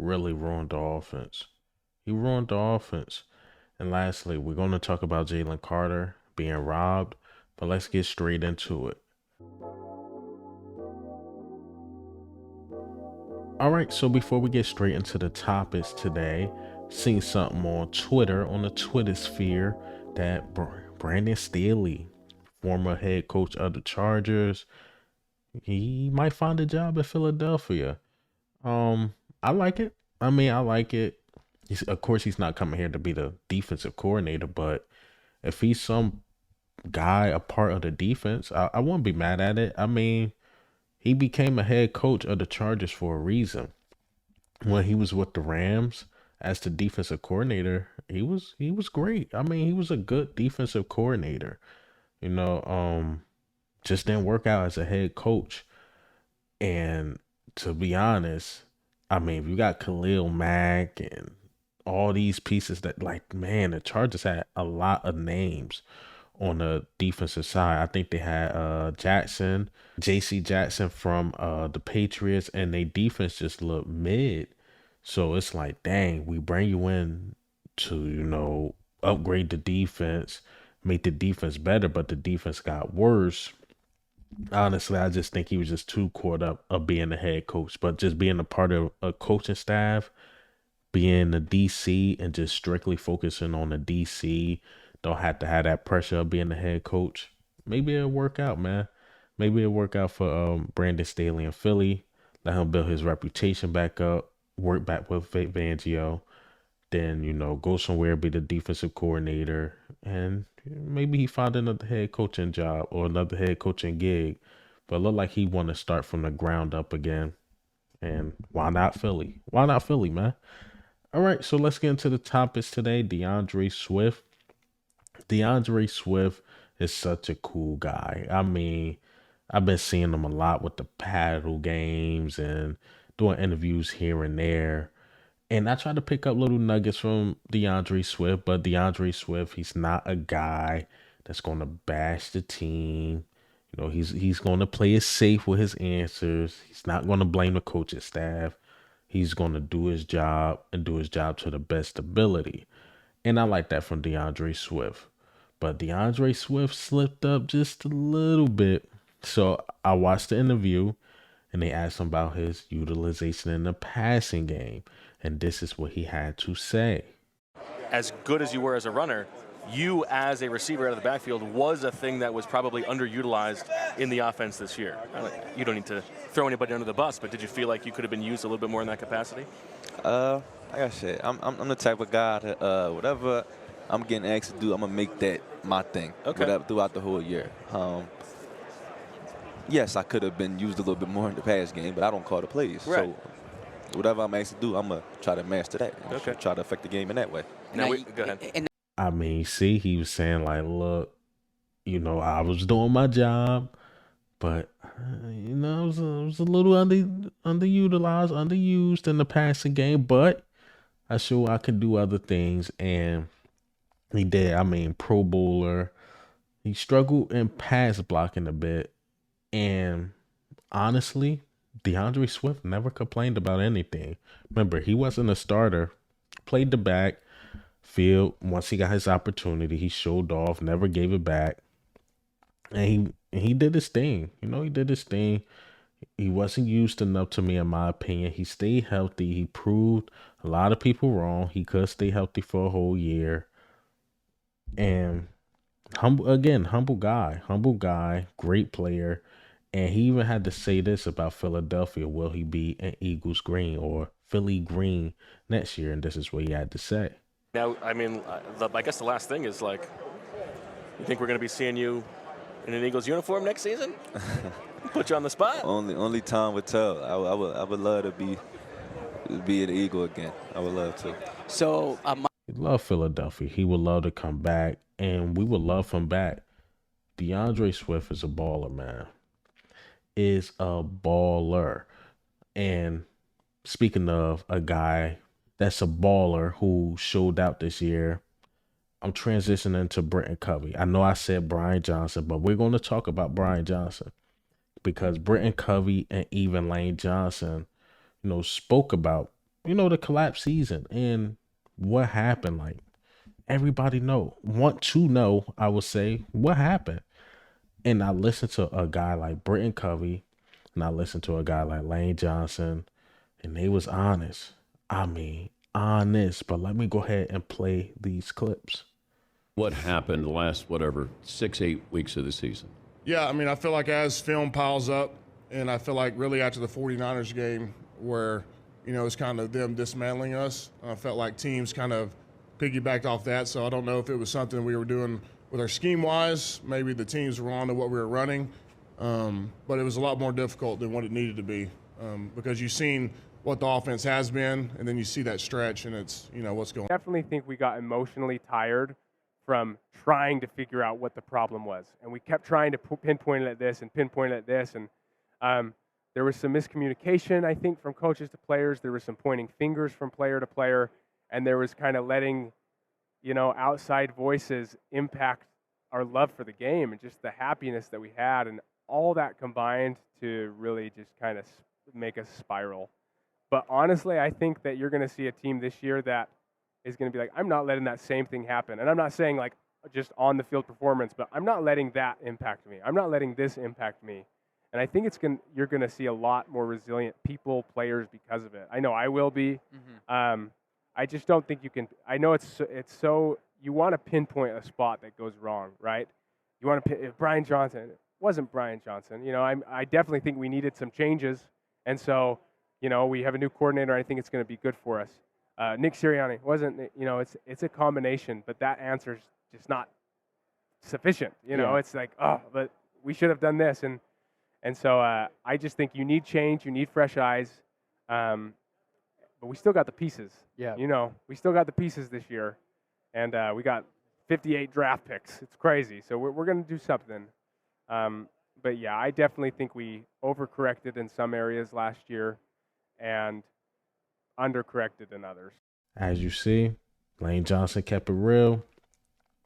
really ruined the offense. He ruined the offense. And lastly, we're going to talk about Jalen Carter being robbed, but let's get straight into it. All right, so before we get straight into the topics today, seen something on Twitter, on the Twitter sphere, that Brandon Staley, former head coach of the Chargers, he might find a job at Philadelphia. Um, I like it. I like it. Of course, he's not coming here to be the defensive coordinator, but if he's some guy, a part of the defense, I won't be mad at it. He became a head coach of the Chargers for a reason. When he was with the Rams as the defensive coordinator, he was great. He was a good defensive coordinator. You know, just didn't work out as a head coach. And to be honest, if you got Khalil Mack and all these pieces that, like, man, the Chargers had a lot of names on the defensive side. I think they had Jackson, JC Jackson from the Patriots, and their defense just looked mid. So it's like, dang, we bring you in to, upgrade the defense, make the defense better, but the defense got worse. Honestly, I just think he was just too caught up of being the head coach, but just being a part of a coaching staff, being the DC and just strictly focusing on the DC, don't have to have that pressure of being the head coach. Maybe it'll work out, man. Maybe it'll work out for Brandon Staley in Philly. Let him build his reputation back up, work back with Vic Fangio, then go somewhere, be the defensive coordinator, and maybe he find another head coaching job or another head coaching gig. But look like he want to start from the ground up again. And why not Philly? Why not Philly, man? All right, so let's get into the topics today. DeAndre Swift. DeAndre Swift is such a cool guy. I've been seeing him a lot with the paddle games and doing interviews here and there. And I try to pick up little nuggets from DeAndre Swift, but DeAndre Swift, he's not a guy that's going to bash the team. He's going to play it safe with his answers. He's not going to blame the coaching staff. He's going to do his job and do his job to the best ability. And I like that from DeAndre Swift. But DeAndre Swift slipped up just a little bit. So I watched the interview and they asked him about his utilization in the passing game. And this is what he had to say. As good as you were as a runner, you as a receiver out of the backfield was a thing that was probably underutilized in the offense this year. You don't need to throw anybody under the bus, but did you feel like you could have been used a little bit more in that capacity? Like I said, I'm the type of guy that whatever I'm getting asked to do, I'm gonna make that my thing. Okay. Throughout the whole year. Yes, I could have been used a little bit more in the pass game, but I don't call the plays. Right. So whatever I'm asked to do, I'm gonna try to master that. Okay. Try to affect the game in that way. Go ahead. See, he was saying, like, look, I was doing my job, but it was a little underutilized, underused in the passing game, but I sure I can do other things, and he did. Pro bowler. He struggled in pass blocking a bit, and honestly, DeAndre Swift never complained about anything. Remember, he wasn't a starter. Played the back field. Once he got his opportunity, he showed off, never gave it back. And he did his thing. He did his thing. He wasn't used enough to me, in my opinion. He stayed healthy. He proved a lot of people wrong. He could stay healthy for a whole year. And humble guy, great player. And he even had to say this about Philadelphia. Will he be an Eagles green or Philly green next year? And this is what he had to say. Now, I guess the last thing is, like, you think we're going to be seeing you in an Eagles uniform next season? Put you on the spot. Only time would tell. I would love to be an Eagle again. I would love to. So, He loved Philadelphia. He would love to come back, and we would love him back. DeAndre Swift is a baller, man. Is a baller. And speaking of a guy that's a baller who showed out this year, I'm transitioning to Britton Covey. I know I said Brian Johnson, but we're going to talk about Brian Johnson because Britton Covey and even Lane Johnson, spoke about the collapse season and what happened. Like everybody want to know, I would say, what happened. And I listened to a guy like Britton Covey, and I listened to a guy like Lane Johnson, and they was honest. I mean, honest. But let me go ahead and play these clips. What happened the last, whatever, 6-8 weeks of the season? Yeah, I mean, I feel like as film piles up, and I feel like really after the 49ers game where, it's kind of them dismantling us, I felt like teams kind of piggybacked off that. So I don't know if it was something we were doing with our scheme-wise. Maybe the teams were on to what we were running. But it was a lot more difficult than what it needed to be because you've seen what the offense has been, and then you see that stretch, and it's, what's going on. Definitely think we got emotionally tired from trying to figure out what the problem was. And we kept trying to pinpoint it at this and pinpoint it at this. And there was some miscommunication, I think, from coaches to players. There was some pointing fingers from player to player. And there was kind of letting, outside voices impact our love for the game and just the happiness that we had. And all that combined to really just kind of make us spiral. But honestly, I think that you're going to see a team this year that is going to be like, I'm not letting that same thing happen. And I'm not saying like just on the field performance, but I'm not letting that impact me. I'm not letting this impact me. And I think you're going to see a lot more resilient people, players because of it. I know I will be. Mm-hmm. I just don't think you can. I know it's so you want to pinpoint a spot that goes wrong, right? You want to if Brian Johnson, it wasn't Brian Johnson. I definitely think we needed some changes. And so, we have a new coordinator. I think it's going to be good for us. Nick Sirianni wasn't, it's a combination, but that answer's just not sufficient. It's like, but we should have done this. And so I just think you need change, you need fresh eyes, but we still got the pieces. Yeah. We still got the pieces this year, and we got 58 draft picks. It's crazy. So we're going to do something. But yeah, I definitely think we overcorrected in some areas last year and undercorrected in others. As you see, Lane Johnson kept it real.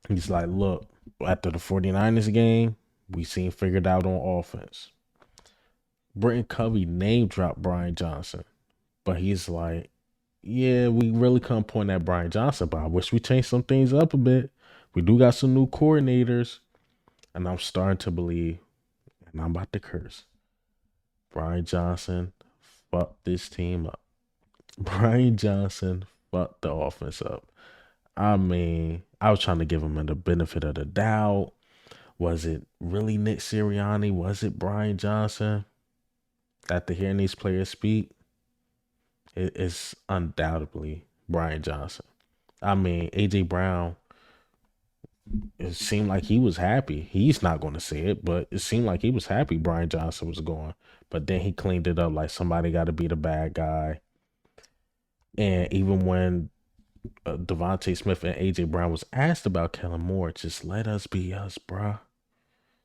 He's like, look, after the 49ers game, we seen figured out on offense. Britton Covey name dropped Brian Johnson, but he's like, yeah, we really couldn't point at Brian Johnson, but I wish we changed some things up a bit. We do got some new coordinators, and I'm starting to believe, and I'm about to curse, Brian Johnson fucked this team up. Brian Johnson fucked the offense up. I mean, I was trying to give him the benefit of the doubt. Was it really Nick Sirianni? Was it Brian Johnson? After hearing these players speak, it's undoubtedly Brian Johnson. I mean, A.J. Brown, it seemed like he was happy. He's not going to say it, but it seemed like he was happy Brian Johnson was going. But then he cleaned it up like somebody got to be the bad guy. And even when Devontae Smith and A.J. Brown was asked about Kellen Moore, just let us be us, bruh.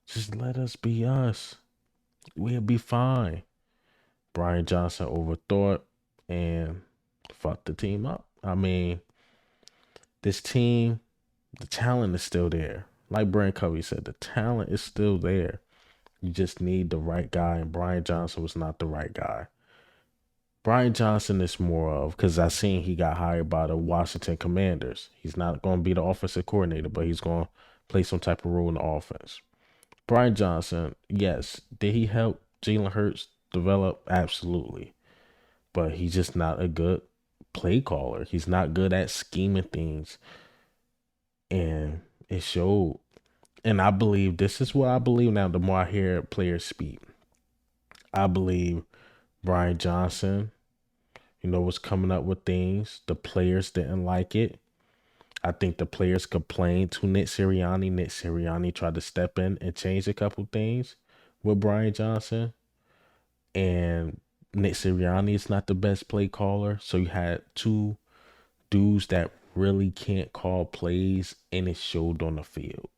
Just let us be us. We'll be fine. Brian Johnson overthought and fucked the team up. I mean, this team, the talent is still there. Like Brent Covey said, the talent is still there. You just need the right guy, and Brian Johnson was not the right guy. Brian Johnson is more of, because I seen he got hired by the Washington Commanders. He's not going to be the offensive coordinator, but he's going to play some type of role in the offense. Brian Johnson, yes. Did he help Jalen Hurts develop? Absolutely. But he's just not a good play caller. He's not good at scheming things. And it showed. And I believe, this is what I believe now, the more I hear players speak. I believe Brian Johnson, was coming up with things. The players didn't like it. I think the players complained to Nick Sirianni. Nick Sirianni tried to step in and change a couple things with Brian Johnson. And Nick Sirianni is not the best play caller. So you had two dudes that really can't call plays, and it showed on the field.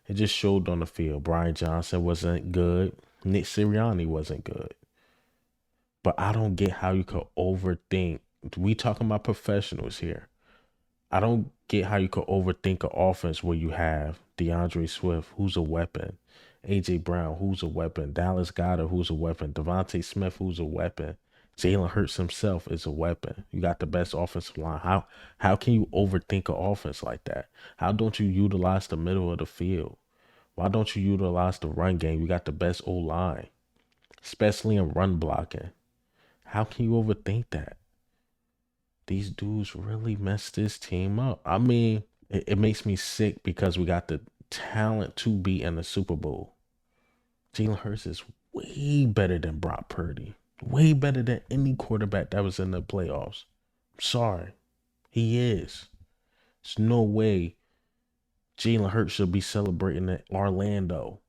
It just showed on the field. Brian Johnson wasn't good. Nick Sirianni wasn't good. But I don't get how you could overthink. We talking about professionals here. I don't get how you could overthink an offense where you have DeAndre Swift, who's a weapon, A.J. Brown, who's a weapon, Dallas Goedert, who's a weapon, Devontae Smith, who's a weapon, Jalen Hurts himself is a weapon. You got the best offensive line. How can you overthink an offense like that? How don't you utilize the middle of the field? Why don't you utilize the run game? You got the best O line, especially in run blocking. How can you overthink that? These dudes really messed this team up. I mean, it makes me sick because we got the talent to be in the Super Bowl. Jalen Hurts is way better than Brock Purdy. Way better than any quarterback that was in the playoffs. I'm sorry. He is. There's no way Jalen Hurts should be celebrating at Orlando.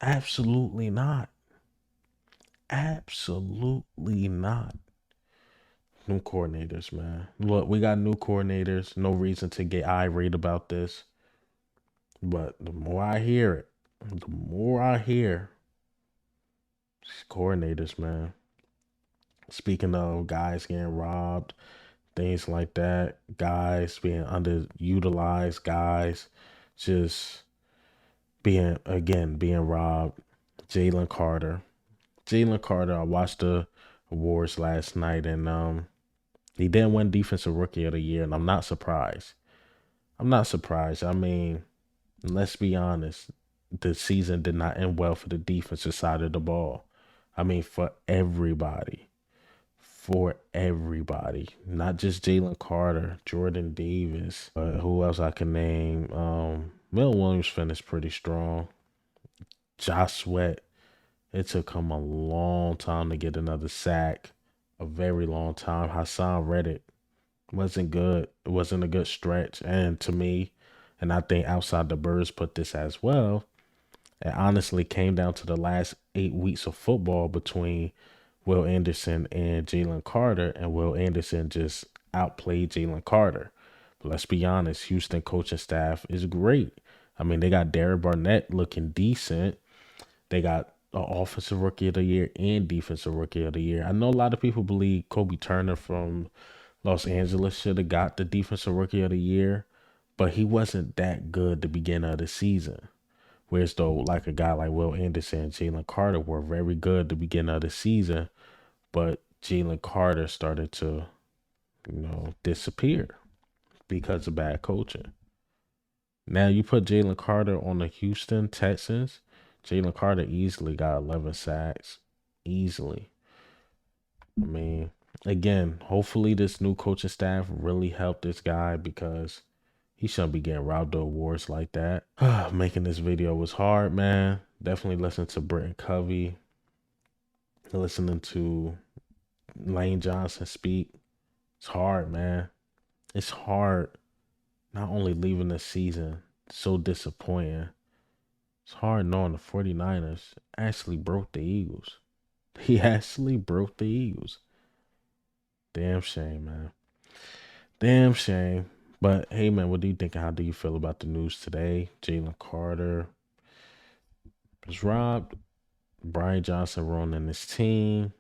Absolutely not. Absolutely not. New coordinators, man. Look, we got new coordinators. No reason to get irate about this. But the more I hear it, the more I hear these coordinators, man. Speaking of guys getting robbed, things like that, guys being underutilized, guys just being robbed. Jalen Carter. I watched the awards last night, and he didn't win Defensive Rookie of the Year, and I'm not surprised. I mean, let's be honest. The season did not end well for the defensive side of the ball. I mean, for everybody. Not just Jalen Carter, Jordan Davis, but who else I can name? Will Williams finished pretty strong. Josh Sweat, it took him a long time to get another sack, a very long time. Hassan Reddick wasn't good. It wasn't a good stretch, and to me, and I think Outside the Birds put this as well. It honestly came down to the last 8 weeks of football between Will Anderson and Jalen Carter, and Will Anderson just outplayed Jalen Carter. But let's be honest, Houston coaching staff is great. I mean, they got Derek Barnett looking decent. They got an Offensive Rookie of the Year and Defensive Rookie of the Year. I know a lot of people believe Kobe Turner from Los Angeles should have got the Defensive Rookie of the Year, but he wasn't that good the beginning of the season. Whereas though, like a guy like Will Anderson and Jalen Carter were very good the beginning of the season, but Jalen Carter started to, disappear because of bad coaching. Now you put Jalen Carter on the Houston Texans. Jalen Carter easily got 11 sacks. Easily. I mean, again, hopefully this new coaching staff really helped this guy because he shouldn't be getting robbed of awards like that. Making this video was hard, man. Definitely listen to Britton Covey. Listening to Lane Johnson speak. It's hard, man. It's hard. Not only leaving the season so disappointing. It's hard knowing the 49ers actually broke the Eagles. He actually broke the Eagles. Damn shame, man. Damn shame. But hey, man, what do you think? How do you feel about the news today? Jalen Carter was robbed. Brian Johnson ruining his team.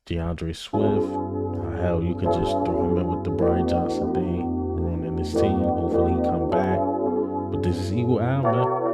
DeAndre Swift. Hell, you could just throw him in with the Brian Johnson thing, ruining his team. Hopefully he come back. But this is Eagle Al, man.